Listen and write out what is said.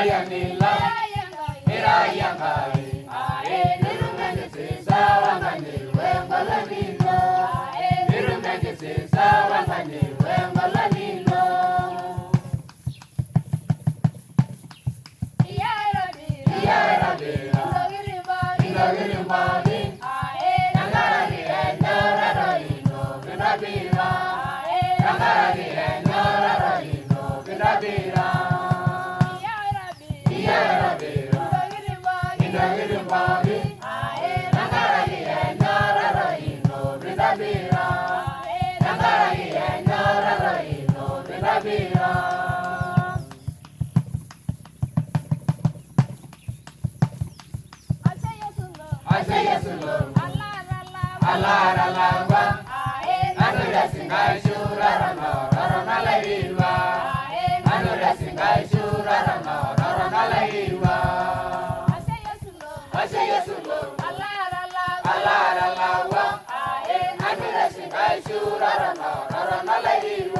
Irayanila, irayangai, nirumegisi sawangani wengolanilo, nirumegisi sawangani wengolanilo. Ya Rabbi, indogirimbagi, nangaragi enyorarino binabira, nangaragi enyorarino binabira. Ya Rabbi, indogirimbagi, nangaragi enyorarino binabira, nangaragi enyorarino binabira. Allah ralangwa, anu rasingai shura rano rano laiwa, anu rasingai shura rano rano laiwa. Asaya sulu, Allah ralangwa, anu rasingai shura rano rano laiwa.